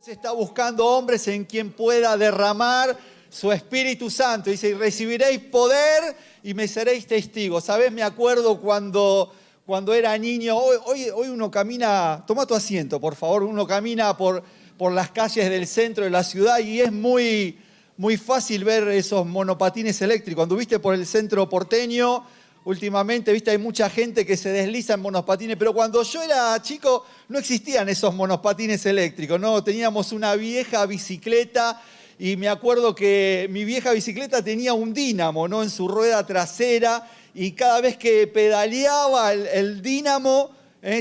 Se está buscando hombres en quien pueda derramar su Espíritu Santo. Dice, y recibiréis poder y me seréis testigos. ¿Sabés? Me acuerdo cuando era niño. Hoy uno camina, toma tu asiento, por favor. Uno camina por las calles del centro de la ciudad y es muy fácil ver esos monopatines eléctricos. Cuando viste por el centro porteño, últimamente, viste, hay mucha gente que se desliza en monopatines, pero cuando yo era chico no existían esos monopatines eléctricos, ¿no? Teníamos una vieja bicicleta y me acuerdo que mi vieja bicicleta tenía un dínamo, ¿no? En su rueda trasera, y cada vez que pedaleaba el dínamo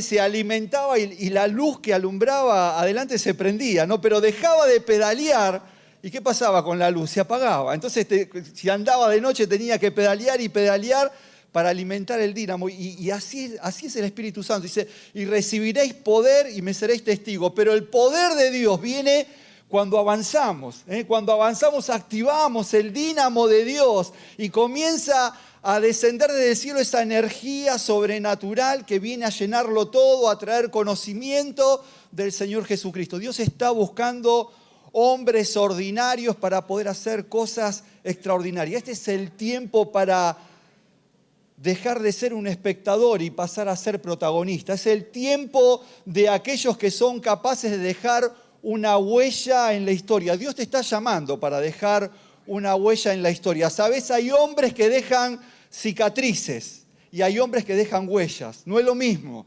se alimentaba y la luz que alumbraba adelante se prendía, ¿no? Pero dejaba de pedalear. ¿Y qué pasaba con la luz? Se apagaba. Entonces, si andaba de noche tenía que pedalear y pedalear para alimentar el dínamo. Y así es el Espíritu Santo. Dice, y recibiréis poder y me seréis testigos. Pero el poder de Dios viene cuando avanzamos. Cuando avanzamos activamos el dínamo de Dios y comienza a descender desde el cielo esa energía sobrenatural que viene a llenarlo todo, a traer conocimiento del Señor Jesucristo. Dios está buscando hombres ordinarios para poder hacer cosas extraordinarias. Este es el tiempo para dejar de ser un espectador y pasar a ser protagonista. Es el tiempo de aquellos que son capaces de dejar una huella en la historia. Dios te está llamando para dejar una huella en la historia. ¿Sabes? Hay hombres que dejan cicatrices y hay hombres que dejan huellas. No es lo mismo.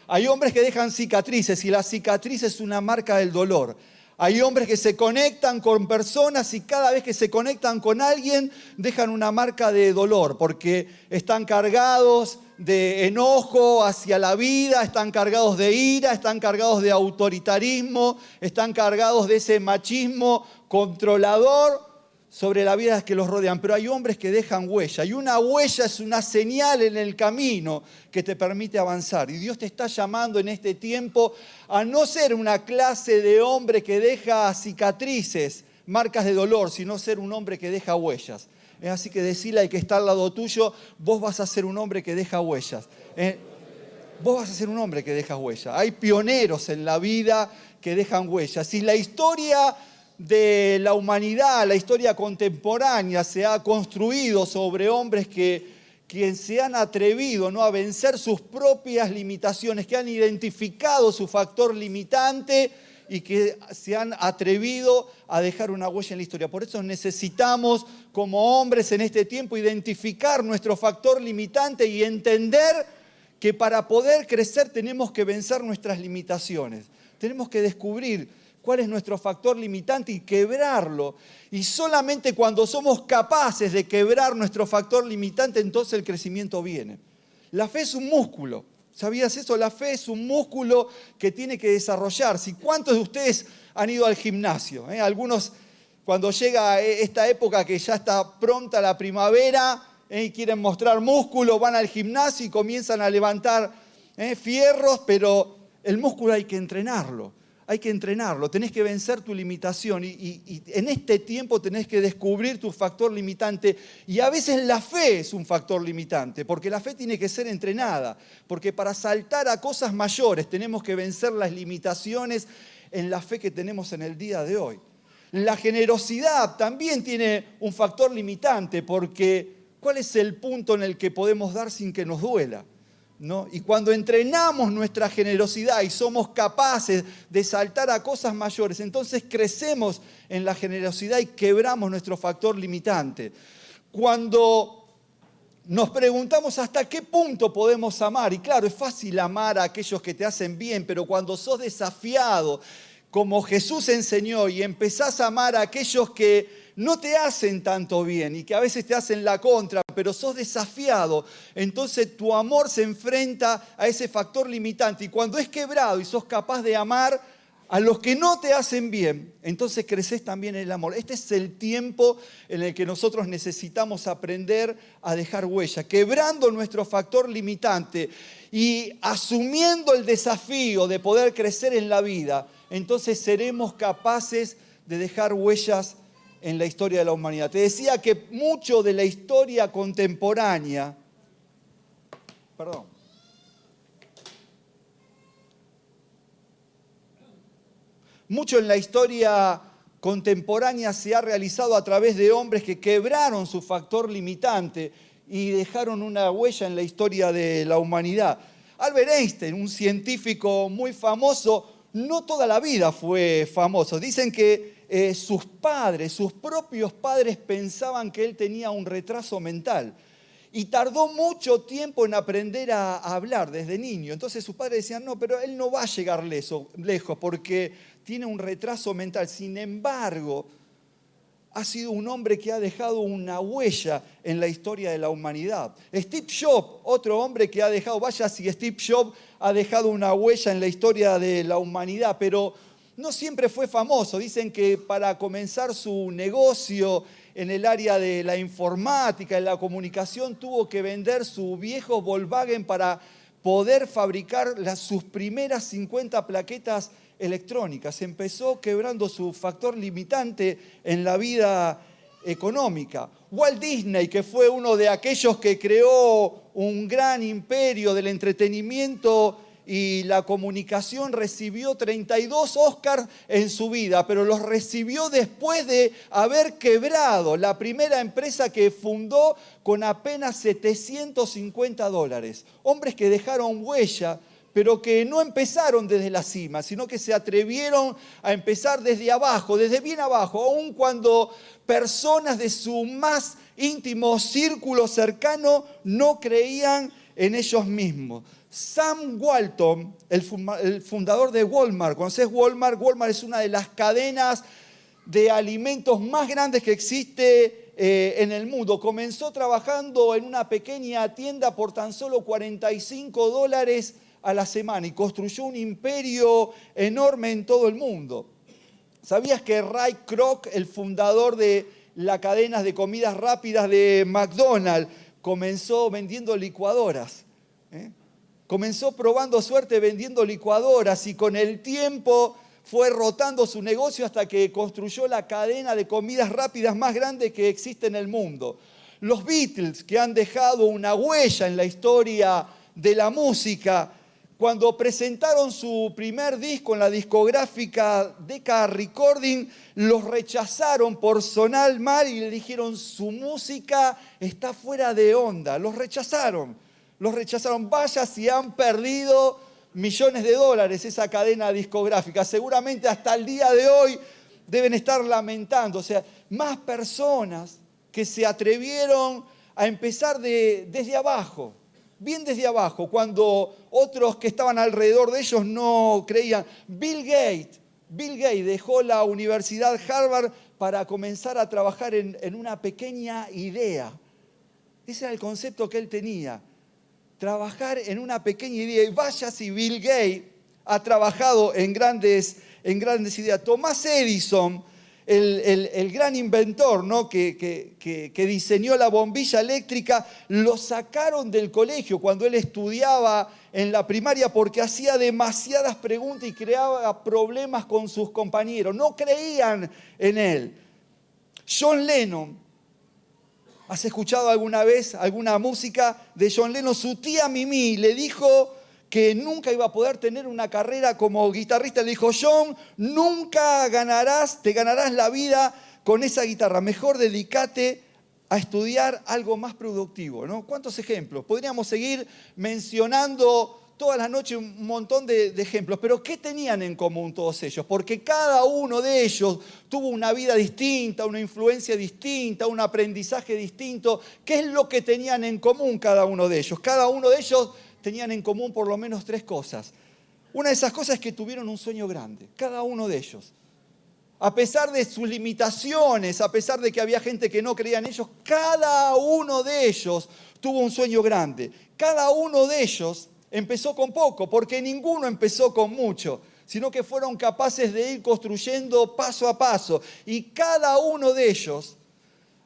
Hay hombres que dejan cicatrices y la cicatriz es una marca del dolor. Hay hombres que se conectan con personas y cada vez que se conectan con alguien dejan una marca de dolor porque están cargados de enojo hacia la vida, están cargados de ira, están cargados de autoritarismo, están cargados de ese machismo controlador sobre la vida que los rodean. Pero hay hombres que dejan huella y una huella es una señal en el camino que te permite avanzar. Y Dios te está llamando en este tiempo a no ser una clase de hombre que deja cicatrices, marcas de dolor, sino ser un hombre que deja huellas. Así que decile al que está al lado tuyo, vos vas a ser un hombre que deja huellas. Vos vas a ser un hombre que deja huellas. Hay pioneros en la vida que dejan huellas. Y la historia de la humanidad, la historia contemporánea, se ha construido sobre hombres que se han atrevido, ¿no?, a vencer sus propias limitaciones, que han identificado su factor limitante y que se han atrevido a dejar una huella en la historia. Por eso necesitamos, como hombres en este tiempo, identificar nuestro factor limitante y entender que para poder crecer tenemos que vencer nuestras limitaciones. Tenemos que descubrir cuál es nuestro factor limitante y quebrarlo. Y solamente cuando somos capaces de quebrar nuestro factor limitante, entonces el crecimiento viene. La fe es un músculo. ¿Sabías eso? La fe es un músculo que tiene que desarrollarse. ¿Y cuántos de ustedes han ido al gimnasio? Algunos, cuando llega esta época que ya está pronta la primavera y quieren mostrar músculo, van al gimnasio y comienzan a levantar fierros, pero el músculo hay que entrenarlo. Hay que entrenarlo, tenés que vencer tu limitación y en este tiempo tenés que descubrir tu factor limitante. Y a veces la fe es un factor limitante, porque la fe tiene que ser entrenada, porque para saltar a cosas mayores tenemos que vencer las limitaciones en la fe que tenemos en el día de hoy. La generosidad también tiene un factor limitante, porque ¿cuál es el punto en el que podemos dar sin que nos duela? ¿No? Y cuando entrenamos nuestra generosidad y somos capaces de saltar a cosas mayores, entonces crecemos en la generosidad y quebramos nuestro factor limitante. Cuando nos preguntamos hasta qué punto podemos amar, y claro, es fácil amar a aquellos que te hacen bien, pero cuando sos desafiado, como Jesús enseñó, y empezás a amar a aquellos que no te hacen tanto bien y que a veces te hacen la contra, pero sos desafiado, entonces tu amor se enfrenta a ese factor limitante. Y cuando es quebrado y sos capaz de amar a los que no te hacen bien, entonces creces también en el amor. Este es el tiempo en el que nosotros necesitamos aprender a dejar huella, quebrando nuestro factor limitante y asumiendo el desafío de poder crecer en la vida. Entonces seremos capaces de dejar huellas en la historia de la humanidad. Te decía que mucho de la historia contemporánea, Mucho en la historia contemporánea se ha realizado a través de hombres que quebraron su factor limitante y dejaron una huella en la historia de la humanidad. Albert Einstein, un científico muy famoso, no toda la vida fue famoso. Dicen que sus propios padres pensaban que él tenía un retraso mental. Y tardó mucho tiempo en aprender a hablar desde niño. Entonces sus padres decían, no, pero él no va a llegar lejos porque tiene un retraso mental. Sin embargo, ha sido un hombre que ha dejado una huella en la historia de la humanidad. Steve Jobs, otro hombre que ha dejado, vaya si Steve Jobs ha dejado una huella en la historia de la humanidad, pero no siempre fue famoso. Dicen que para comenzar su negocio en el área de la informática, en la comunicación, tuvo que vender su viejo Volkswagen para poder fabricar sus primeras 50 plaquetas electrónicas. Empezó quebrando su factor limitante en la vida económica. Walt Disney, que fue uno de aquellos que creó un gran imperio del entretenimiento y la comunicación, recibió 32 Oscars en su vida, pero los recibió después de haber quebrado la primera empresa que fundó con apenas $750. Hombres que dejaron huella, pero que no empezaron desde la cima, sino que se atrevieron a empezar desde abajo, desde bien abajo, aun cuando personas de su más íntimo círculo cercano no creían en ellos mismos. Sam Walton, el fundador de Walmart, ¿conocés Walmart? Walmart es una de las cadenas de alimentos más grandes que existe en el mundo. Comenzó trabajando en una pequeña tienda por tan solo $45 a la semana y construyó un imperio enorme en todo el mundo. ¿Sabías que Ray Kroc, el fundador de las cadenas de comidas rápidas de McDonald's, comenzó vendiendo licuadoras? Comenzó probando suerte vendiendo licuadoras y con el tiempo fue rotando su negocio hasta que construyó la cadena de comidas rápidas más grande que existe en el mundo. Los Beatles, que han dejado una huella en la historia de la música, cuando presentaron su primer disco en la discográfica Decca Recording, los rechazaron por sonar mal y le dijeron, su música está fuera de onda. Los rechazaron. Vaya si han perdido millones de dólares esa cadena discográfica. Seguramente hasta el día de hoy deben estar lamentando. O sea, más personas que se atrevieron a empezar desde abajo, bien desde abajo, cuando otros que estaban alrededor de ellos no creían. Bill Gates dejó la Universidad Harvard para comenzar a trabajar en una pequeña idea. Ese era el concepto que él tenía. Trabajar en una pequeña idea. Y vaya si Bill Gates ha trabajado en grandes ideas. Thomas Edison, el gran inventor, ¿no? que diseñó la bombilla eléctrica, lo sacaron del colegio cuando él estudiaba en la primaria porque hacía demasiadas preguntas y creaba problemas con sus compañeros. No creían en él. John Lennon. ¿Has escuchado alguna vez alguna música de John Lennon? Su tía Mimi le dijo que nunca iba a poder tener una carrera como guitarrista. Le dijo, John, nunca te ganarás la vida con esa guitarra. Mejor dedícate a estudiar algo más productivo, ¿no? ¿Cuántos ejemplos? Podríamos seguir mencionando todas las noches un montón de ejemplos, pero ¿qué tenían en común todos ellos? Porque cada uno de ellos tuvo una vida distinta, una influencia distinta, un aprendizaje distinto. ¿Qué es lo que tenían en común cada uno de ellos? Cada uno de ellos tenían en común por lo menos 3 cosas. Una de esas cosas es que tuvieron un sueño grande, cada uno de ellos. A pesar de sus limitaciones, a pesar de que había gente que no creía en ellos, cada uno de ellos tuvo un sueño grande. Cada uno de ellos empezó con poco, porque ninguno empezó con mucho, sino que fueron capaces de ir construyendo paso a paso. Y cada uno de ellos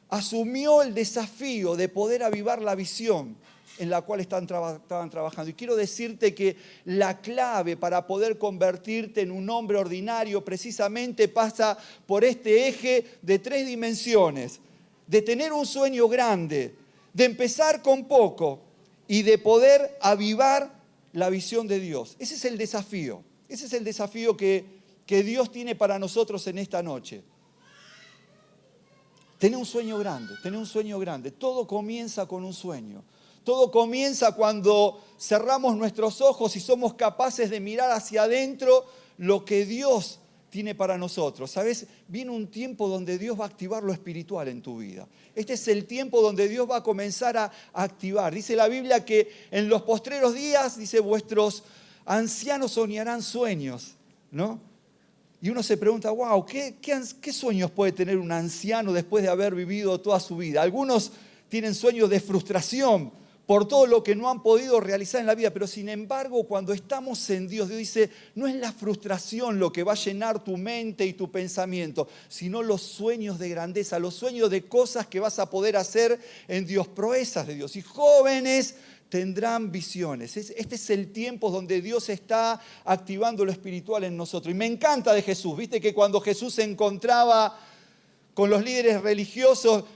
asumió el desafío de poder avivar la visión en la cual estaban trabajando. Y quiero decirte que la clave para poder convertirte en un hombre ordinario precisamente pasa por este eje de 3 dimensiones, de tener un sueño grande, de empezar con poco y de poder avivar la visión de Dios. Ese es el desafío. Ese es el desafío que que Dios tiene para nosotros en esta noche. Tené un sueño grande, tené un sueño grande. Todo comienza con un sueño. Todo comienza cuando cerramos nuestros ojos y somos capaces de mirar hacia adentro lo que Dios tiene para nosotros. ¿Sabes? Viene un tiempo donde Dios va a activar lo espiritual en tu vida. Este es el tiempo donde Dios va a comenzar a activar. Dice la Biblia que en los postreros días, dice, vuestros ancianos soñarán sueños, ¿no? Y uno se pregunta, wow, ¿qué sueños puede tener un anciano después de haber vivido toda su vida? Algunos tienen sueños de frustración por todo lo que no han podido realizar en la vida, pero sin embargo, cuando estamos en Dios, Dios dice, no es la frustración lo que va a llenar tu mente y tu pensamiento, sino los sueños de grandeza, los sueños de cosas que vas a poder hacer en Dios, proezas de Dios. Y jóvenes tendrán visiones. Este es el tiempo donde Dios está activando lo espiritual en nosotros. Y me encanta de Jesús. Viste que cuando Jesús se encontraba con los líderes religiosos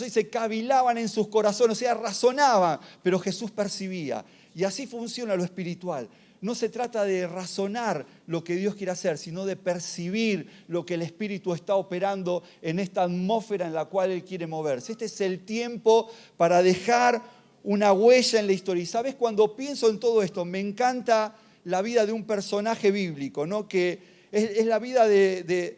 dice, cavilaban en sus corazones, o sea, razonaban, pero Jesús percibía. Y así funciona lo espiritual. No se trata de razonar lo que Dios quiere hacer, sino de percibir lo que el Espíritu está operando en esta atmósfera en la cual Él quiere moverse. Este es el tiempo para dejar una huella en la historia. Y sabes, cuando pienso en todo esto, me encanta la vida de un personaje bíblico, ¿no? Que es la vida del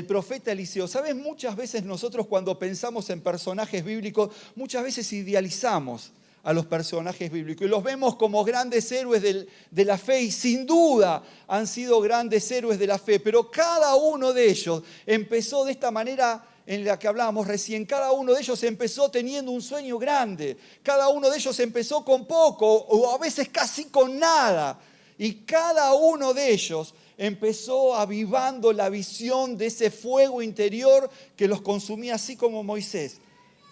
profeta Eliseo. Sabes, muchas veces nosotros cuando pensamos en personajes bíblicos, muchas veces idealizamos a los personajes bíblicos y los vemos como grandes héroes de la fe, y sin duda han sido grandes héroes de la fe, pero cada uno de ellos empezó de esta manera en la que hablábamos recién. Cada uno de ellos empezó teniendo un sueño grande. Cada uno de ellos empezó con poco o a veces casi con nada. Y cada uno de ellos empezó avivando la visión de ese fuego interior que los consumía, así como Moisés.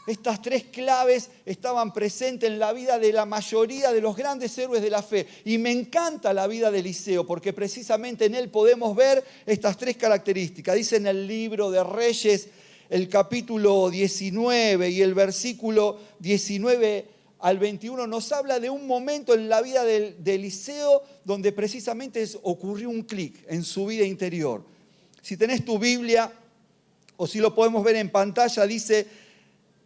Estas tres claves estaban presentes en la vida de la mayoría de los grandes héroes de la fe. Y me encanta la vida de Eliseo porque precisamente en él podemos ver estas tres características. Dice en el libro de Reyes, el capítulo 19 y el versículo 19 al 21 nos habla de un momento en la vida de Eliseo donde precisamente ocurrió un clic en su vida interior. Si tenés tu Biblia o si lo podemos ver en pantalla, dice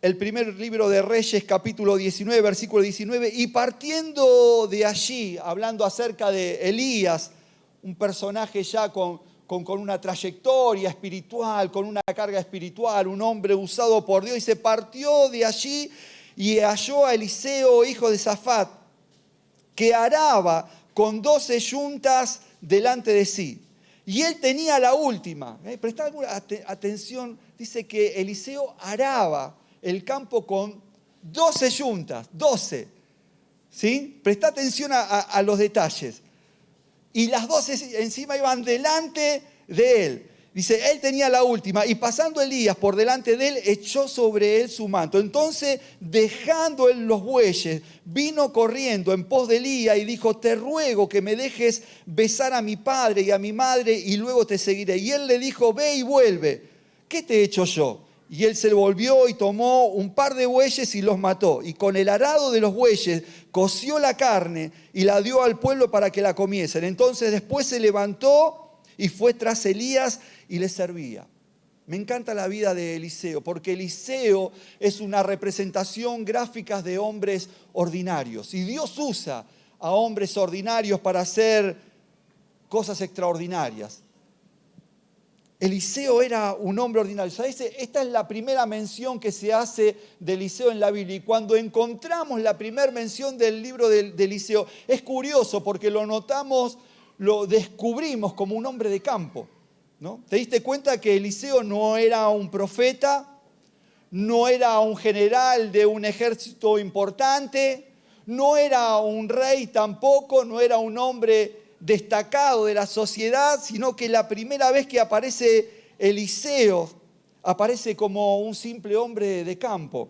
el primer libro de Reyes, capítulo 19, versículo 19, y partiendo de allí, hablando acerca de Elías, un personaje ya con una trayectoria espiritual, con una carga espiritual, un hombre usado por Dios, y se partió de allí y halló a Eliseo, hijo de Safat, que araba con 12 yuntas delante de sí. Y él tenía la última. Prestad atención, dice que Eliseo araba el campo con 12 yuntas, 12. ¿Sí? Presta atención a los detalles. Y las 12 encima iban delante de él. Dice, él tenía la última, y pasando Elías por delante de él, echó sobre él su manto. Entonces, dejando él los bueyes, vino corriendo en pos de Elías y dijo, te ruego que me dejes besar a mi padre y a mi madre y luego te seguiré. Y él le dijo, ve y vuelve. ¿Qué te he hecho yo? Y él se volvió y tomó un par de bueyes y los mató. Y con el arado de los bueyes coció la carne y la dio al pueblo para que la comiesen. Entonces después se levantó y fue tras Elías y le servía. Me encanta la vida de Eliseo, porque Eliseo es una representación gráfica de hombres ordinarios. Y Dios usa a hombres ordinarios para hacer cosas extraordinarias. Eliseo era un hombre ordinario. ¿Sabes? Esta es la primera mención que se hace de Eliseo en la Biblia. Y cuando encontramos la primera mención del libro de Eliseo, es curioso porque lo notamos, lo descubrimos como un hombre de campo, ¿no? ¿Te diste cuenta que Eliseo no era un profeta, no era un general de un ejército importante, no era un rey tampoco, no era un hombre destacado de la sociedad, sino que la primera vez que aparece Eliseo, aparece como un simple hombre de campo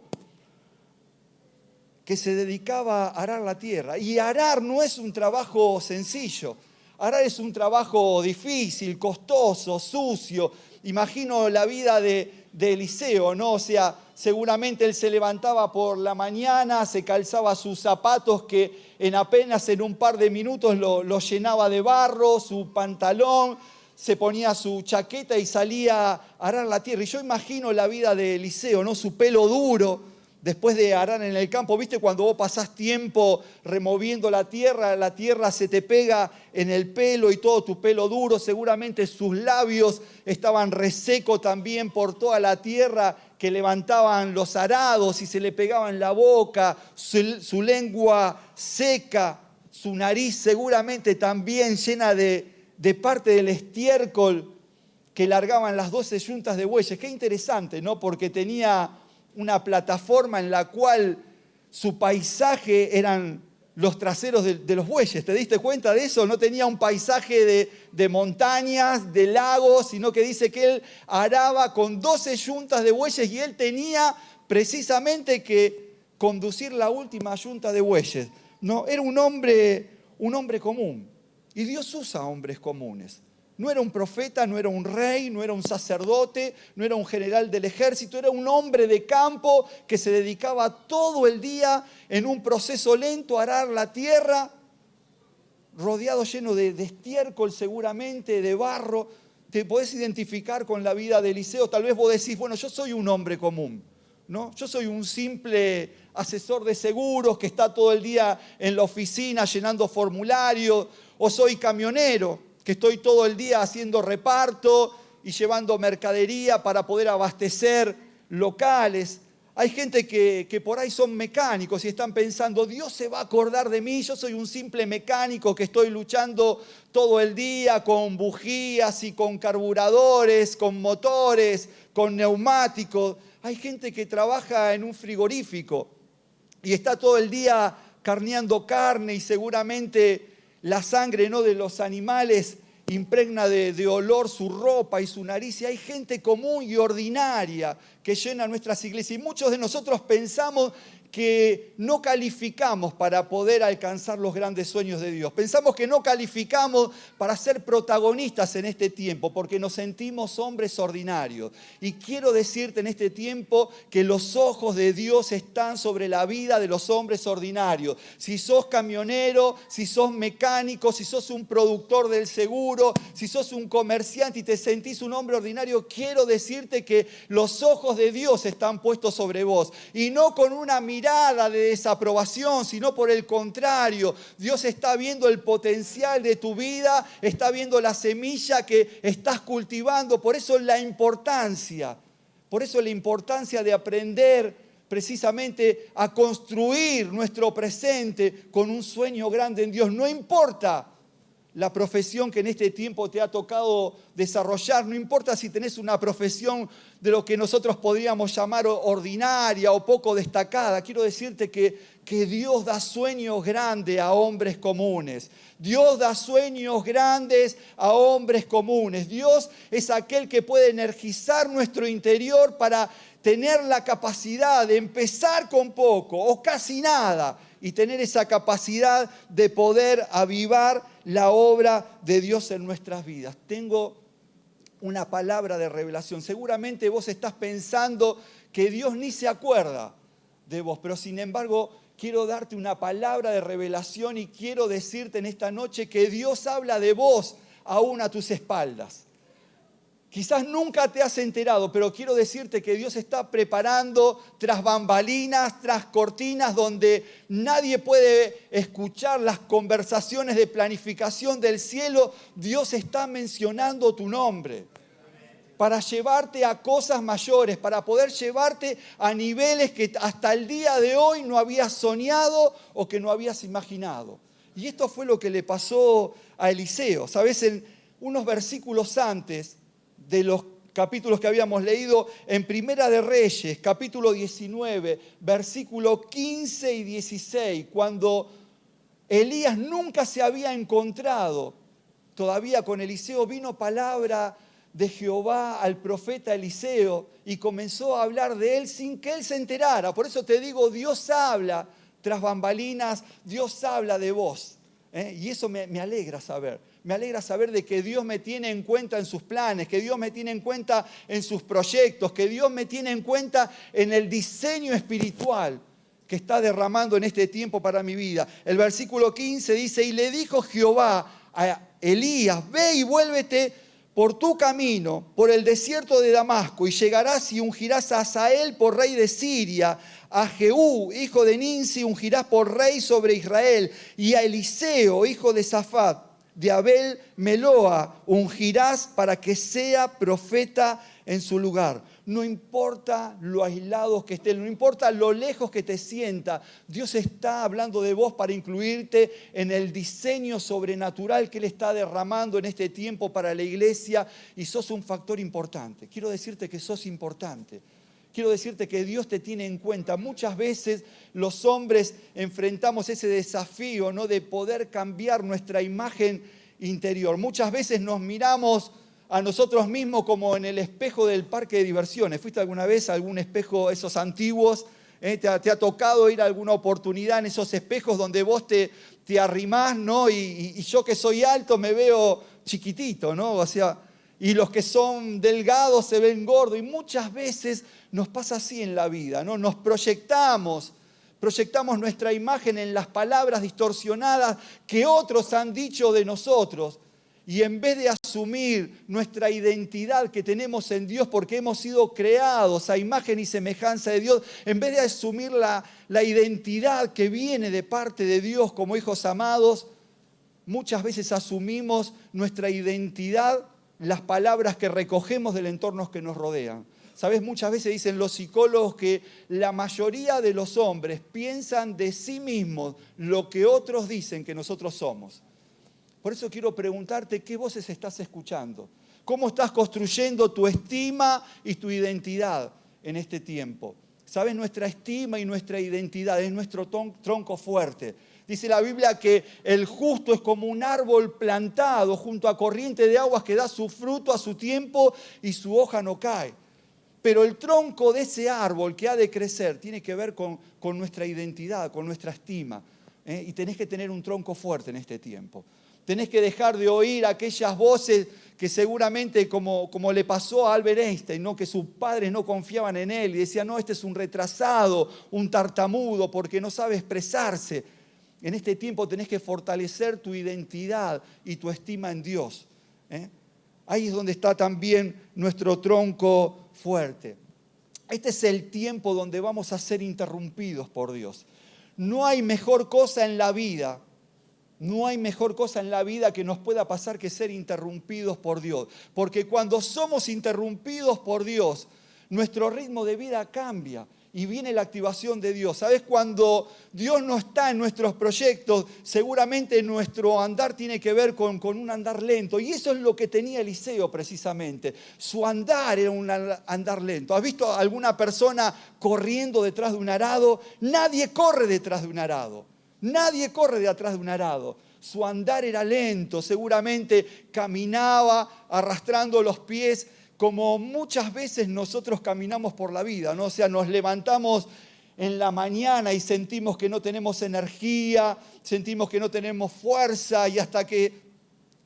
que se dedicaba a arar la tierra. Y arar no es un trabajo sencillo. Arar es un trabajo difícil, costoso, sucio. Imagino la vida de Eliseo, ¿no? O sea, Seguramente él se levantaba por la mañana, se calzaba sus zapatos que apenas en un par de minutos lo llenaba de barro, su pantalón, se ponía su chaqueta y salía a arar la tierra. Y yo imagino la vida de Eliseo, ¿no? Su pelo duro, después de arar en el campo. ¿Viste cuando vos pasás tiempo removiendo la tierra se te pega en el pelo y todo tu pelo duro? Seguramente sus labios estaban resecos también por toda la tierra que levantaban los arados y se le pegaban en la boca, su lengua seca, su nariz seguramente también llena de parte del estiércol que largaban las 12 yuntas de bueyes. Qué interesante, ¿no? Porque tenía una plataforma en la cual su paisaje eran los traseros de los bueyes. ¿Te diste cuenta de eso? No tenía un paisaje de montañas, de lagos, sino que dice que él araba con 12 yuntas de bueyes y él tenía precisamente que conducir la última yunta de bueyes. No, era un hombre común. Y Dios usa hombres comunes. No era un profeta, no era un rey, no era un sacerdote, no era un general del ejército, era un hombre de campo que se dedicaba todo el día en un proceso lento a arar la tierra, rodeado lleno de estiércol seguramente, de barro. Te podés identificar con la vida de Eliseo. Tal vez vos decís, bueno, yo soy un hombre común, ¿no? Yo soy un simple asesor de seguros que está todo el día en la oficina llenando formularios, o soy camionero, que estoy todo el día haciendo reparto y llevando mercadería para poder abastecer locales. Hay gente que por ahí son mecánicos y están pensando, Dios se va a acordar de mí, yo soy un simple mecánico que estoy luchando todo el día con bujías y con carburadores, con motores, con neumáticos. Hay gente que trabaja en un frigorífico y está todo el día carneando carne y seguramente la sangre, ¿no?, de los animales impregna de olor su ropa y su nariz. Y hay gente común y ordinaria que llena nuestras iglesias. Y muchos de nosotros pensamos que no calificamos para poder alcanzar los grandes sueños de Dios. Pensamos que no calificamos para ser protagonistas en este tiempo porque nos sentimos hombres ordinarios. Y quiero decirte en este tiempo que los ojos de Dios están sobre la vida de los hombres ordinarios. Si sos camionero, si sos mecánico, si sos un productor del seguro, si sos un comerciante y te sentís un hombre ordinario, quiero decirte que los ojos de Dios están puestos sobre vos. Y no con una mirada de desaprobación, sino por el contrario, Dios está viendo el potencial de tu vida, está viendo la semilla que estás cultivando. Por eso la importancia de aprender precisamente a construir nuestro presente con un sueño grande en Dios. No importa la profesión que en este tiempo te ha tocado desarrollar, no importa si tenés una profesión de lo que nosotros podríamos llamar ordinaria o poco destacada. Quiero decirte que Dios da sueños grandes a hombres comunes. Dios da sueños grandes a hombres comunes. Dios es aquel que puede energizar nuestro interior para tener la capacidad de empezar con poco o casi nada y tener esa capacidad de poder avivar la obra de Dios en nuestras vidas. Tengo una palabra de revelación. Seguramente vos estás pensando que Dios ni se acuerda de vos, pero sin embargo quiero darte una palabra de revelación y quiero decirte en esta noche que Dios habla de vos aún a tus espaldas. Quizás nunca te has enterado, pero quiero decirte que Dios está preparando tras bambalinas, tras cortinas, donde nadie puede escuchar las conversaciones de planificación del cielo. Dios está mencionando tu nombre para llevarte a cosas mayores, para poder llevarte a niveles que hasta el día de hoy no habías soñado o que no habías imaginado. Y esto fue lo que le pasó a Eliseo. ¿Sabes? En unos versículos antes de los capítulos que habíamos leído en Primera de Reyes, capítulo 19, versículo 15 y 16, cuando Elías nunca se había encontrado todavía con Eliseo, vino palabra de Jehová al profeta Eliseo y comenzó a hablar de él sin que él se enterara. Por eso te digo, Dios habla tras bambalinas, Dios habla de vos. Y eso me alegra saber. Me alegra saber de que Dios me tiene en cuenta en sus planes, que Dios me tiene en cuenta en sus proyectos, que Dios me tiene en cuenta en el diseño espiritual que está derramando en este tiempo para mi vida. El versículo 15 dice, y le dijo Jehová a Elías, ve y vuélvete por tu camino, por el desierto de Damasco, y llegarás y ungirás a Hazael por rey de Siria, a Jehú, hijo de Ninsi, ungirás por rey sobre Israel, y a Eliseo, hijo de Safat, de Abel Meloa, ungirás para que sea profeta en su lugar. No importa lo aislados que estén, no importa lo lejos que te sienta, Dios está hablando de vos para incluirte en el diseño sobrenatural que Él está derramando en este tiempo para la iglesia, y sos un factor importante. Quiero decirte que sos importante. Quiero decirte que Dios te tiene en cuenta. Muchas veces los hombres enfrentamos ese desafío, ¿no?, de poder cambiar nuestra imagen interior. Muchas veces nos miramos a nosotros mismos como en el espejo del parque de diversiones. ¿Fuiste alguna vez a algún espejo, esos antiguos? ¿Te ha tocado ir a alguna oportunidad en esos espejos donde vos te arrimás, ¿no? Y yo que soy alto me veo chiquitito, ¿no? O sea, y los que son delgados se ven gordos. Y muchas veces nos pasa así en la vida, ¿no? Nos proyectamos nuestra imagen en las palabras distorsionadas que otros han dicho de nosotros. Y en vez de asumir nuestra identidad que tenemos en Dios, porque hemos sido creados a imagen y semejanza de Dios, en vez de asumir la identidad que viene de parte de Dios como hijos amados, muchas veces asumimos nuestra identidad, las palabras que recogemos del entorno que nos rodean. ¿Sabes? Muchas veces dicen los psicólogos que la mayoría de los hombres piensan de sí mismos lo que otros dicen que nosotros somos. Por eso quiero preguntarte, ¿qué voces estás escuchando? ¿Cómo estás construyendo tu estima y tu identidad en este tiempo? ¿Sabes? Nuestra estima y nuestra identidad es nuestro tronco fuerte. Dice la Biblia que el justo es como un árbol plantado junto a corriente de aguas que da su fruto a su tiempo y su hoja no cae. Pero el tronco de ese árbol que ha de crecer tiene que ver con nuestra identidad, con nuestra estima. Y tenés que tener un tronco fuerte en este tiempo. Tenés que dejar de oír aquellas voces que seguramente, como le pasó a Albert Einstein, ¿no?, que sus padres no confiaban en él y decían, no, este es un retrasado, un tartamudo, porque no sabe expresarse. En este tiempo tenés que fortalecer tu identidad y tu estima en Dios. Ahí es donde está también nuestro tronco fuerte. Este es el tiempo donde vamos a ser interrumpidos por Dios. No hay mejor cosa en la vida. No hay mejor cosa en la vida que nos pueda pasar que ser interrumpidos por Dios. Porque cuando somos interrumpidos por Dios, nuestro ritmo de vida cambia y viene la activación de Dios. ¿Sabes? Cuando Dios no está en nuestros proyectos, seguramente nuestro andar tiene que ver con un andar lento. Y eso es lo que tenía Eliseo precisamente. Su andar era un andar lento. ¿Has visto a alguna persona corriendo detrás de un arado? Nadie corre detrás de un arado. Nadie corre de atrás de un arado. Su andar era lento, seguramente caminaba arrastrando los pies como muchas veces nosotros caminamos por la vida, ¿no? O sea, nos levantamos en la mañana y sentimos que no tenemos energía, sentimos que no tenemos fuerza y hasta que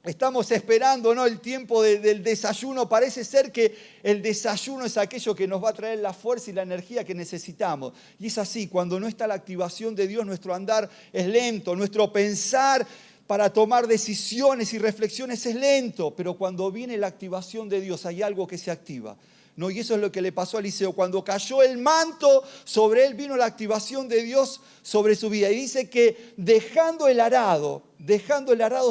estamos esperando, ¿no?, el tiempo del desayuno. Parece ser que el desayuno es aquello que nos va a traer la fuerza y la energía que necesitamos. Y es así, cuando no está la activación de Dios, nuestro andar es lento, nuestro pensar para tomar decisiones y reflexiones es lento, pero cuando viene la activación de Dios hay algo que se activa. ¿No? Y eso es lo que le pasó a Eliseo. Cuando cayó el manto, sobre él vino la activación de Dios sobre su vida. Y dice que dejando el arado,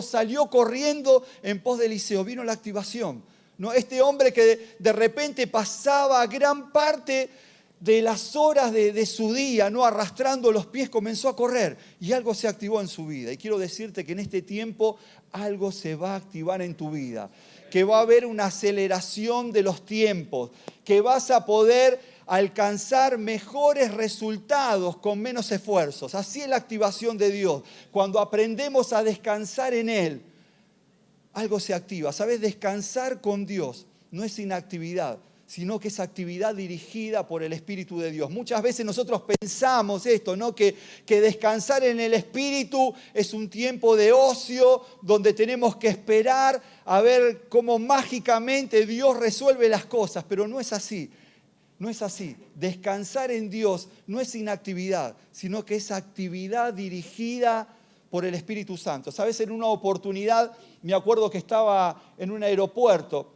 salió corriendo en pos de Eliseo. Vino la activación. ¿No? Este hombre que de repente pasaba gran parte de las horas de su día, ¿no?, arrastrando los pies, comenzó a correr. Y algo se activó en su vida. Y quiero decirte que en este tiempo algo se va a activar en tu vida. Que va a haber una aceleración de los tiempos, que vas a poder alcanzar mejores resultados con menos esfuerzos. Así es la activación de Dios. Cuando aprendemos a descansar en Él, algo se activa. ¿Sabes? Descansar con Dios no es inactividad, sino que es actividad dirigida por el Espíritu de Dios. Muchas veces nosotros pensamos esto, ¿no? Que descansar en el Espíritu es un tiempo de ocio donde tenemos que esperar a ver cómo mágicamente Dios resuelve las cosas, pero no es así. No es así. Descansar en Dios no es inactividad, sino que es actividad dirigida por el Espíritu Santo. ¿Sabes? En una oportunidad, me acuerdo que estaba en un aeropuerto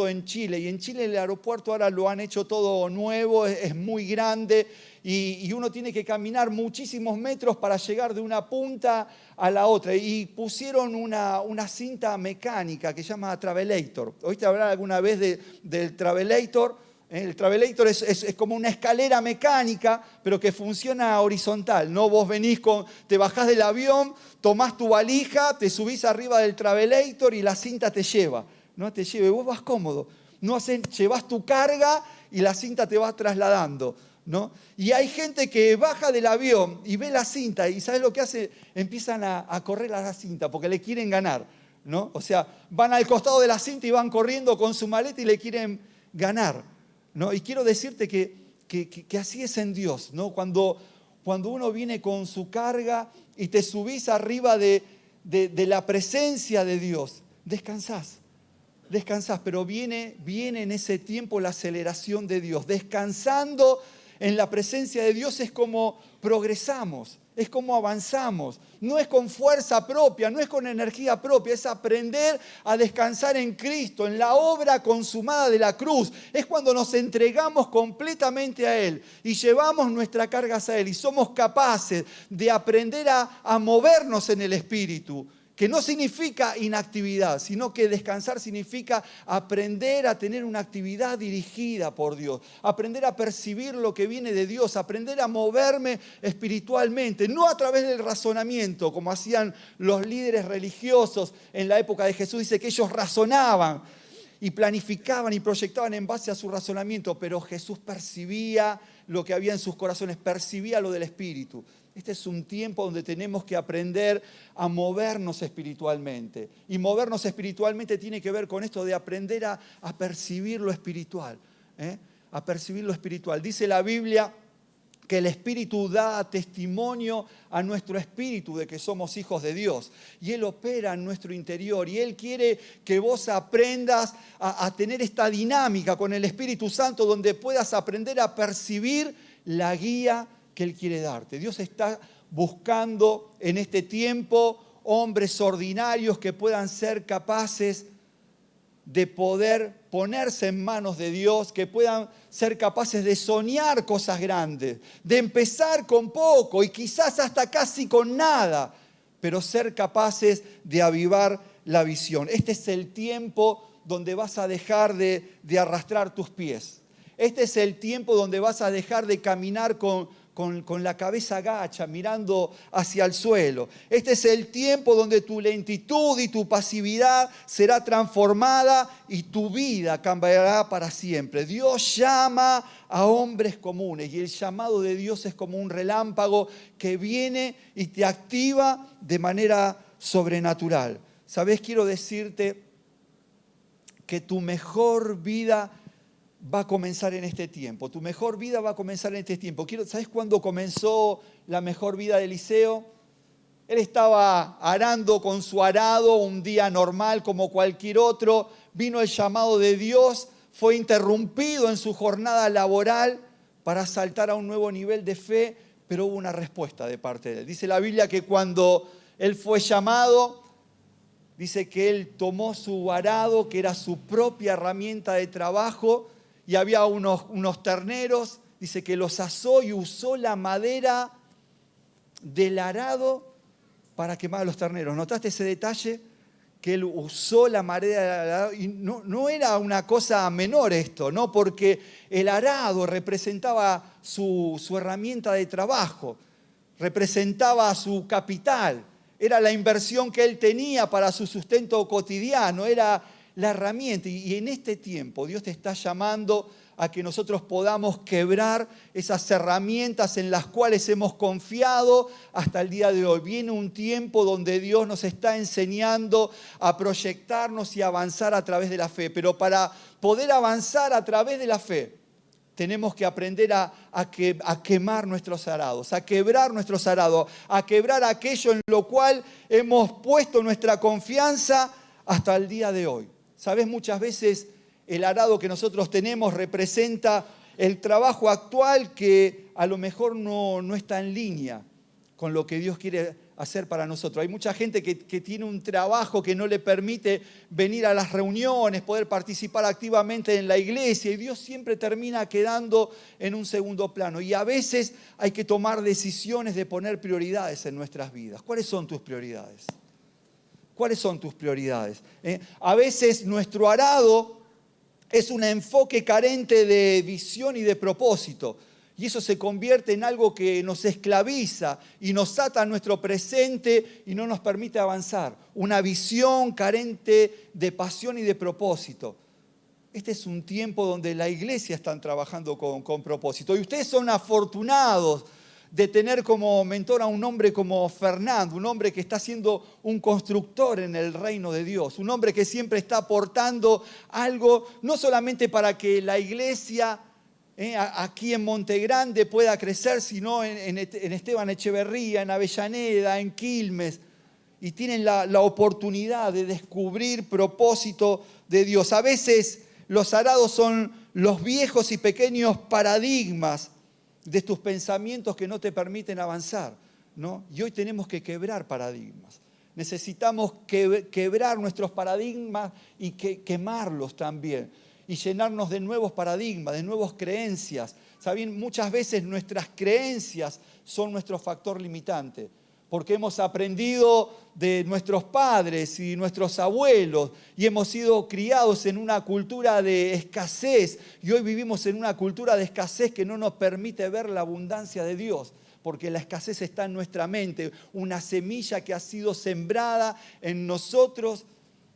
en Chile, y en Chile el aeropuerto ahora lo han hecho todo nuevo, es muy grande, y uno tiene que caminar muchísimos metros para llegar de una punta a la otra. Y pusieron una cinta mecánica que se llama Travelator. ¿Oíste hablar alguna vez del Travelator? El Travelator es como una escalera mecánica, pero que funciona horizontal, ¿no? Vos te bajás del avión, tomás tu valija, te subís arriba del Travelator y la cinta te lleva, ¿no? Te lleva y vos vas cómodo. Llevas tu carga y la cinta te va trasladando, ¿no? Y hay gente que baja del avión y ve la cinta y ¿sabes lo que hace? Empiezan a correr a la cinta porque le quieren ganar, ¿no? O sea, van al costado de la cinta y van corriendo con su maleta y le quieren ganar, ¿no? Y quiero decirte que así es en Dios, ¿no? Cuando uno viene con su carga y te subís arriba de la presencia de Dios, descansás, pero viene en ese tiempo la aceleración de Dios. Descansando en la presencia de Dios es como progresamos, es como avanzamos. No es con fuerza propia, no es con energía propia, es aprender a descansar en Cristo, en la obra consumada de la cruz. Es cuando nos entregamos completamente a Él y llevamos nuestra carga hacia Él y somos capaces de aprender a movernos en el Espíritu. Que no significa inactividad, sino que descansar significa aprender a tener una actividad dirigida por Dios, aprender a percibir lo que viene de Dios, aprender a moverme espiritualmente, no a través del razonamiento, como hacían los líderes religiosos en la época de Jesús. Dice que ellos razonaban y planificaban y proyectaban en base a su razonamiento, pero Jesús percibía lo que había en sus corazones, percibía lo del Espíritu. Este es un tiempo donde tenemos que aprender a movernos espiritualmente. Y movernos espiritualmente tiene que ver con esto de aprender a percibir lo espiritual. A percibir lo espiritual. Dice la Biblia que el Espíritu da testimonio a nuestro espíritu de que somos hijos de Dios. Y Él opera en nuestro interior. Y Él quiere que vos aprendas a tener esta dinámica con el Espíritu Santo donde puedas aprender a percibir la guía que Él quiere darte. Dios está buscando en este tiempo hombres ordinarios que puedan ser capaces de poder ponerse en manos de Dios, que puedan ser capaces de soñar cosas grandes, de empezar con poco y quizás hasta casi con nada, pero ser capaces de avivar la visión. Este es el tiempo donde vas a dejar de arrastrar tus pies. Este es el tiempo donde vas a dejar de caminar con la cabeza gacha, mirando hacia el suelo. Este es el tiempo donde tu lentitud y tu pasividad será transformada y tu vida cambiará para siempre. Dios llama a hombres comunes y el llamado de Dios es como un relámpago que viene y te activa de manera sobrenatural. ¿Sabes? Quiero decirte que tu mejor vida va a comenzar en este tiempo. Tu mejor vida va a comenzar en este tiempo. ¿Sabes cuándo comenzó la mejor vida de Eliseo? Él estaba arando con su arado un día normal como cualquier otro. Vino el llamado de Dios, fue interrumpido en su jornada laboral para saltar a un nuevo nivel de fe, pero hubo una respuesta de parte de él. Dice la Biblia que cuando él fue llamado, dice que él tomó su arado, que era su propia herramienta de trabajo, y había unos terneros, dice que los asó y usó la madera del arado para quemar a los terneros. ¿Notaste ese detalle? Que él usó la madera del arado. Y no era una cosa menor esto, ¿no? Porque el arado representaba su herramienta de trabajo, representaba su capital, era la inversión que él tenía para su sustento cotidiano, era la herramienta. Y en este tiempo Dios te está llamando a que nosotros podamos quebrar esas herramientas en las cuales hemos confiado hasta el día de hoy. Viene un tiempo donde Dios nos está enseñando a proyectarnos y avanzar a través de la fe. Pero para poder avanzar a través de la fe, tenemos que aprender a quemar nuestros arados, a quebrar nuestros arados, a quebrar aquello en lo cual hemos puesto nuestra confianza hasta el día de hoy. ¿Sabes? Muchas veces el arado que nosotros tenemos representa el trabajo actual que a lo mejor no está en línea con lo que Dios quiere hacer para nosotros. Hay mucha gente que tiene un trabajo que no le permite venir a las reuniones, poder participar activamente en la iglesia, y Dios siempre termina quedando en un segundo plano. Y a veces hay que tomar decisiones de poner prioridades en nuestras vidas. ¿Cuáles son tus prioridades? ¿Cuáles son tus prioridades? A veces nuestro arado es un enfoque carente de visión y de propósito. Y eso se convierte en algo que nos esclaviza y nos ata a nuestro presente y no nos permite avanzar. Una visión carente de pasión y de propósito. Este es un tiempo donde la iglesia está trabajando con propósito. Y ustedes son afortunados de tener como mentor a un hombre como Fernando, un hombre que está siendo un constructor en el reino de Dios, un hombre que siempre está aportando algo, no solamente para que la iglesia aquí en Monte Grande pueda crecer, sino en Esteban Echeverría, en Avellaneda, en Quilmes, y tienen la oportunidad de descubrir propósito de Dios. A veces los arados son los viejos y pequeños paradigmas de tus pensamientos que no te permiten avanzar, ¿no? Y hoy tenemos que quebrar paradigmas. Necesitamos quebrar nuestros paradigmas y quemarlos también. Y llenarnos de nuevos paradigmas, de nuevas creencias. ¿Saben? Muchas veces nuestras creencias son nuestro factor limitante, porque hemos aprendido de nuestros padres y nuestros abuelos y hemos sido criados en una cultura de escasez, y hoy vivimos en una cultura de escasez que no nos permite ver la abundancia de Dios, porque la escasez está en nuestra mente, una semilla que ha sido sembrada en nosotros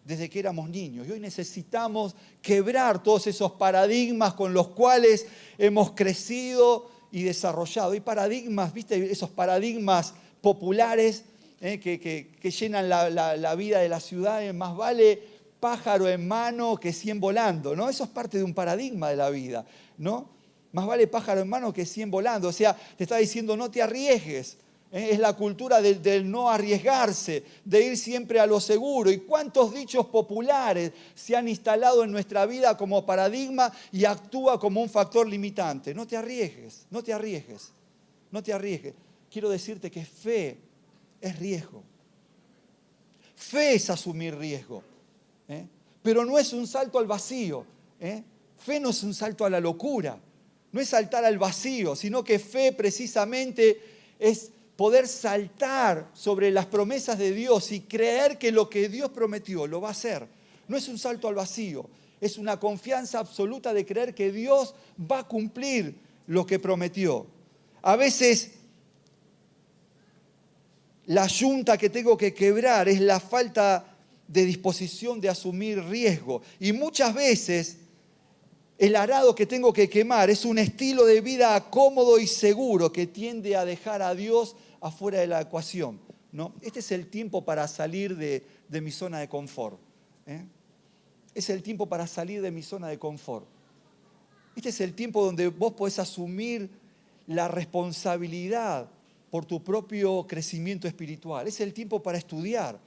desde que éramos niños. Y hoy necesitamos quebrar todos esos paradigmas con los cuales hemos crecido y desarrollado. Hay paradigmas, ¿viste? Esos paradigmas populares que llenan la vida de la ciudad. Más vale pájaro en mano que 100 volando, ¿no? Eso es parte de un paradigma de la vida, ¿no? Más vale pájaro en mano que 100 volando. O sea, te está diciendo no te arriesgues. Es la cultura del no arriesgarse, de ir siempre a lo seguro. ¿Y cuántos dichos populares se han instalado en nuestra vida como paradigma y actúa como un factor limitante? No te arriesgues, no te arriesgues, no te arriesgues. Quiero decirte que fe es riesgo. Fe es asumir riesgo, pero no es un salto al vacío. Fe no es un salto a la locura, no es saltar al vacío, sino que fe precisamente es poder saltar sobre las promesas de Dios y creer que lo que Dios prometió lo va a hacer. No es un salto al vacío, es una confianza absoluta de creer que Dios va a cumplir lo que prometió. A veces la yunta que tengo que quebrar es la falta de disposición de asumir riesgo. Y muchas veces el arado que tengo que quemar es un estilo de vida cómodo y seguro que tiende a dejar a Dios afuera de la ecuación, ¿no? Este es el tiempo para salir de mi zona de confort. Es el tiempo para salir de mi zona de confort. Este es el tiempo donde vos podés asumir la responsabilidad por tu propio crecimiento espiritual. Es el tiempo para estudiar.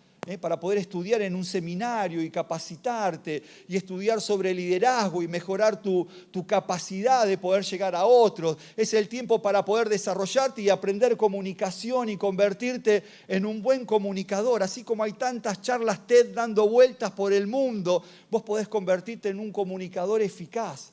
Para poder estudiar en un seminario y capacitarte y estudiar sobre liderazgo y mejorar tu capacidad de poder llegar a otros. Es el tiempo para poder desarrollarte y aprender comunicación y convertirte en un buen comunicador. Así como hay tantas charlas TED dando vueltas por el mundo, vos podés convertirte en un comunicador eficaz.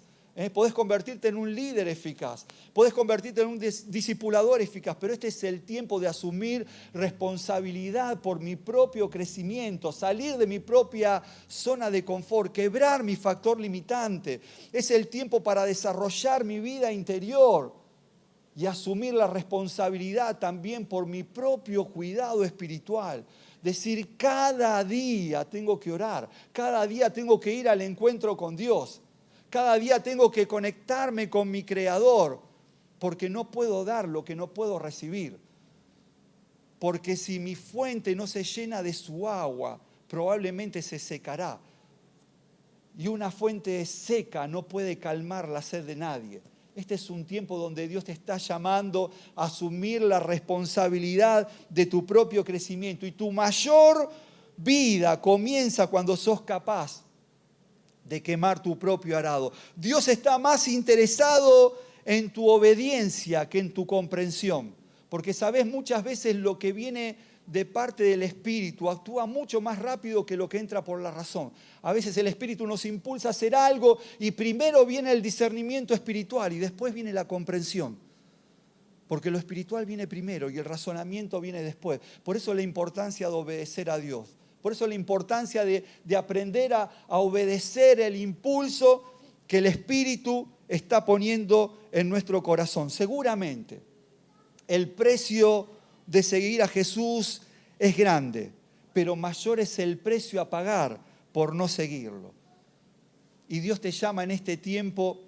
Podés convertirte en un líder eficaz, podés convertirte en un discipulador eficaz, pero este es el tiempo de asumir responsabilidad por mi propio crecimiento, salir de mi propia zona de confort, quebrar mi factor limitante. Es el tiempo para desarrollar mi vida interior y asumir la responsabilidad también por mi propio cuidado espiritual. Decir, cada día tengo que orar, cada día tengo que ir al encuentro con Dios. Cada día tengo que conectarme con mi Creador, porque no puedo dar lo que no puedo recibir. Porque si mi fuente no se llena de su agua, probablemente se secará. Y una fuente seca no puede calmar la sed de nadie. Este es un tiempo donde Dios te está llamando a asumir la responsabilidad de tu propio crecimiento. Y tu mayor vida comienza cuando sos capaz de quemar tu propio arado. Dios está más interesado en tu obediencia que en tu comprensión. Porque sabes, muchas veces lo que viene de parte del Espíritu actúa mucho más rápido que lo que entra por la razón. A veces el Espíritu nos impulsa a hacer algo y primero viene el discernimiento espiritual y después viene la comprensión. Porque lo espiritual viene primero y el razonamiento viene después. Por eso la importancia de obedecer a Dios. Por eso la importancia de aprender a obedecer el impulso que el Espíritu está poniendo en nuestro corazón. Seguramente el precio de seguir a Jesús es grande, pero mayor es el precio a pagar por no seguirlo. Y Dios te llama en este tiempo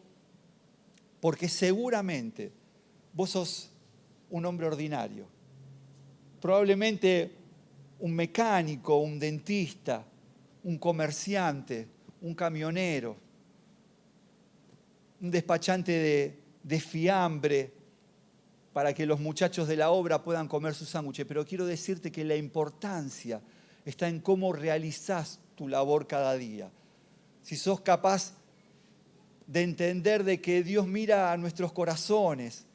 porque seguramente vos sos un hombre ordinario. Probablemente un mecánico, un dentista, un comerciante, un camionero, un despachante de fiambre para que los muchachos de la obra puedan comer su sándwich. Pero quiero decirte que la importancia está en cómo realizás tu labor cada día. Si sos capaz de entender de que Dios mira a nuestros corazones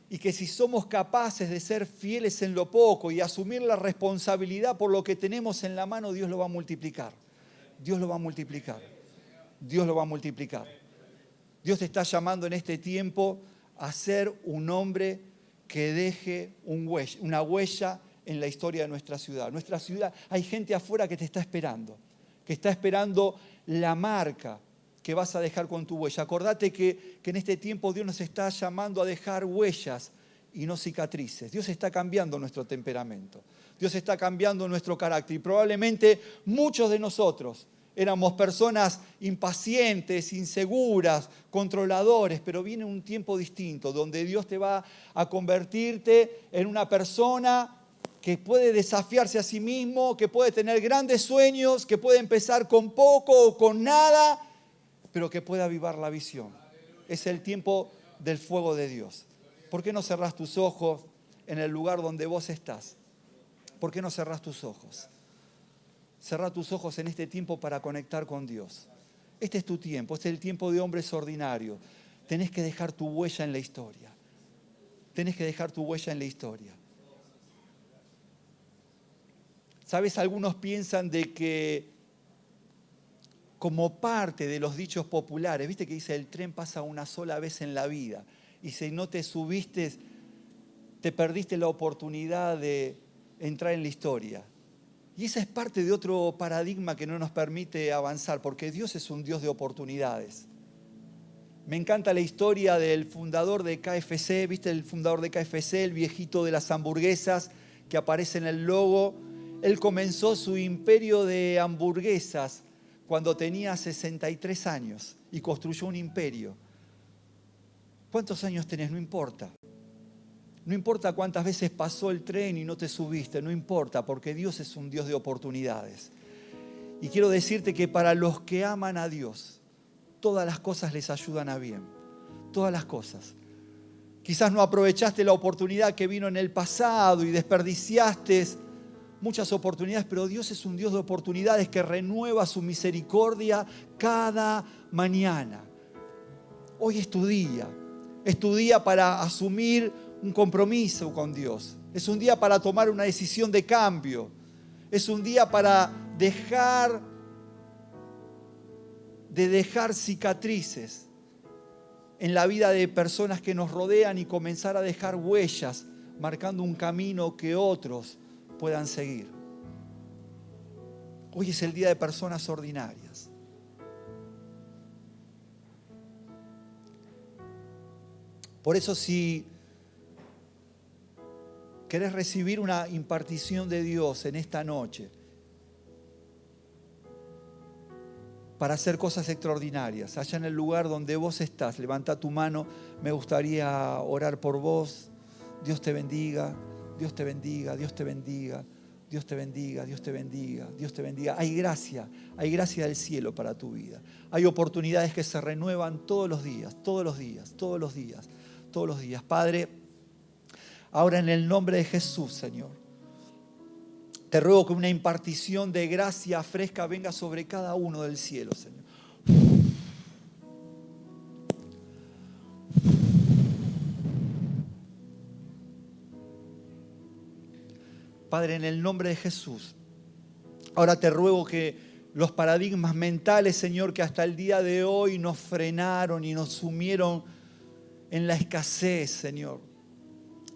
y que si somos capaces de ser fieles en lo poco y asumir la responsabilidad por lo que tenemos en la mano, Dios lo va a multiplicar. Dios lo va a multiplicar. Dios lo va a multiplicar. Dios te está llamando en este tiempo a ser un hombre que deje una huella en la historia de nuestra ciudad. Nuestra ciudad, hay gente afuera que te está esperando, que está esperando la marca que vas a dejar con tu huella. Acordate que en este tiempo Dios nos está llamando a dejar huellas y no cicatrices. Dios está cambiando nuestro temperamento. Dios está cambiando nuestro carácter. Y probablemente muchos de nosotros éramos personas impacientes, inseguras, controladores, pero viene un tiempo distinto donde Dios te va a convertirte en una persona que puede desafiarse a sí mismo, que puede tener grandes sueños, que puede empezar con poco o con nada, pero que puede avivar la visión. Es el tiempo del fuego de Dios. ¿Por qué no cerrás tus ojos en el lugar donde vos estás? ¿Por qué no cerrás tus ojos? Cerrá tus ojos en este tiempo para conectar con Dios. Este es tu tiempo, este es el tiempo de hombres ordinarios. Tenés que dejar tu huella en la historia. Tenés que dejar tu huella en la historia. ¿Sabes? Algunos piensan de que como parte de los dichos populares, viste que dice el tren pasa una sola vez en la vida y si no te subiste, te perdiste la oportunidad de entrar en la historia. Y esa es parte de otro paradigma que no nos permite avanzar, porque Dios es un Dios de oportunidades. Me encanta la historia del fundador de KFC, ¿viste el fundador de KFC, el viejito de las hamburguesas que aparece en el logo? Él comenzó su imperio de hamburguesas cuando tenía 63 años y construyó un imperio. ¿Cuántos años tenés? No importa. No importa cuántas veces pasó el tren y no te subiste, no importa, porque Dios es un Dios de oportunidades. Y quiero decirte que para los que aman a Dios, todas las cosas les ayudan a bien. Todas las cosas. Quizás no aprovechaste la oportunidad que vino en el pasado y desperdiciaste muchas oportunidades, pero Dios es un Dios de oportunidades que renueva su misericordia cada mañana. Hoy es tu día. Es tu día para asumir un compromiso con Dios. Es un día para tomar una decisión de cambio. Es un día para dejar cicatrices en la vida de personas que nos rodean y comenzar a dejar huellas, marcando un camino que otros puedan seguir. Hoy es el día de personas ordinarias. Por eso, si querés recibir una impartición de Dios en esta noche, para hacer cosas extraordinarias. Allá en el lugar donde vos estás, levanta tu mano, me gustaría orar por vos. Dios te bendiga, Dios te bendiga, Dios te bendiga, Dios te bendiga, Dios te bendiga, Dios te bendiga. Hay gracia del cielo para tu vida. Hay oportunidades que se renuevan todos los días, todos los días, todos los días, todos los días. Padre, ahora en el nombre de Jesús, Señor, te ruego que una impartición de gracia fresca venga sobre cada uno del cielo, Señor. Padre, en el nombre de Jesús, ahora te ruego que los paradigmas mentales, Señor, que hasta el día de hoy nos frenaron y nos sumieron en la escasez, Señor,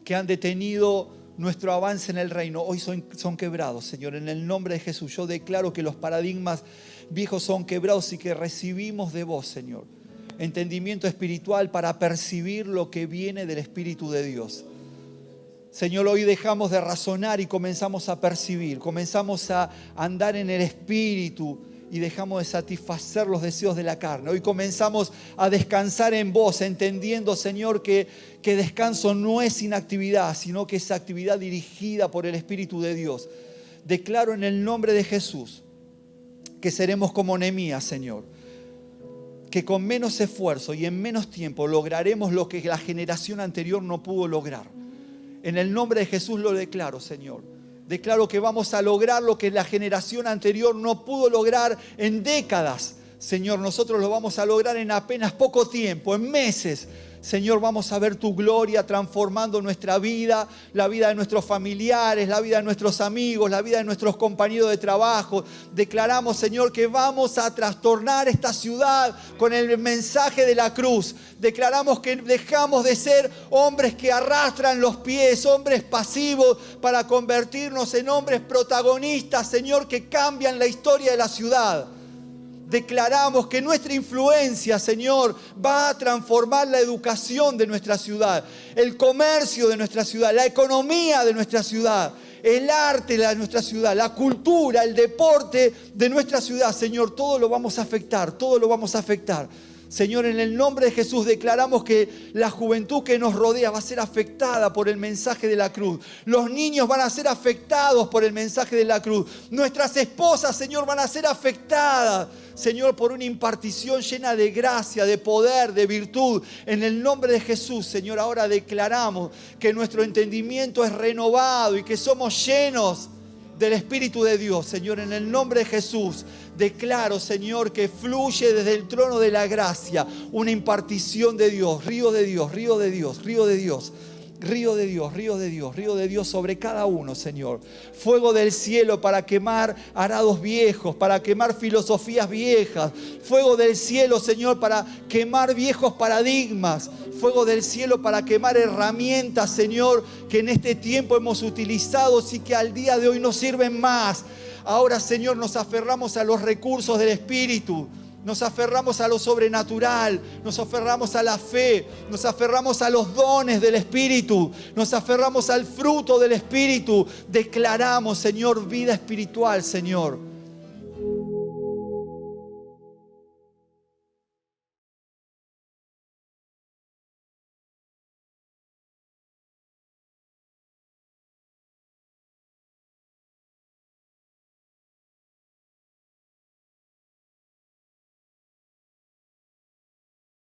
que han detenido nuestro avance en el reino, hoy son quebrados, Señor. En el nombre de Jesús, yo declaro que los paradigmas viejos son quebrados y que recibimos de vos, Señor, entendimiento espiritual para percibir lo que viene del Espíritu de Dios. Señor, hoy dejamos de razonar y comenzamos a percibir, comenzamos a andar en el Espíritu y dejamos de satisfacer los deseos de la carne. Hoy comenzamos a descansar en vos, entendiendo, Señor, que descanso no es inactividad, sino que es actividad dirigida por el Espíritu de Dios. Declaro en el nombre de Jesús que seremos como Nehemías, Señor, que con menos esfuerzo y en menos tiempo lograremos lo que la generación anterior no pudo lograr. En el nombre de Jesús lo declaro, Señor. Declaro que vamos a lograr lo que la generación anterior no pudo lograr en décadas. Señor, nosotros lo vamos a lograr en apenas poco tiempo, en meses. Señor, vamos a ver tu gloria transformando nuestra vida, la vida de nuestros familiares, la vida de nuestros amigos, la vida de nuestros compañeros de trabajo. Declaramos, Señor, que vamos a trastornar esta ciudad con el mensaje de la cruz. Declaramos que dejamos de ser hombres que arrastran los pies, hombres pasivos, para convertirnos en hombres protagonistas, Señor, que cambian la historia de la ciudad. Declaramos que nuestra influencia, Señor, va a transformar la educación de nuestra ciudad, el comercio de nuestra ciudad, la economía de nuestra ciudad, el arte de nuestra ciudad, la cultura, el deporte de nuestra ciudad. Señor, todo lo vamos a afectar, todo lo vamos a afectar. Señor, en el nombre de Jesús declaramos que la juventud que nos rodea va a ser afectada por el mensaje de la cruz. Los niños van a ser afectados por el mensaje de la cruz. Nuestras esposas, Señor, van a ser afectadas, Señor, por una impartición llena de gracia, de poder, de virtud. En el nombre de Jesús, Señor, ahora declaramos que nuestro entendimiento es renovado y que somos llenos del Espíritu de Dios. Señor, en el nombre de Jesús, declaro, Señor, que fluye desde el trono de la gracia una impartición de Dios, río de Dios, río de Dios, río de Dios, río de Dios, río de Dios, río de Dios sobre cada uno, Señor. Fuego del cielo para quemar arados viejos, para quemar filosofías viejas. Fuego del cielo, Señor, para quemar viejos paradigmas. Fuego del cielo para quemar herramientas, Señor, que en este tiempo hemos utilizado y que al día de hoy no sirven más. Ahora, Señor, nos aferramos a los recursos del Espíritu. Nos aferramos a lo sobrenatural, nos aferramos a la fe, nos aferramos a los dones del Espíritu, nos aferramos al fruto del Espíritu. Declaramos, Señor, vida espiritual, Señor.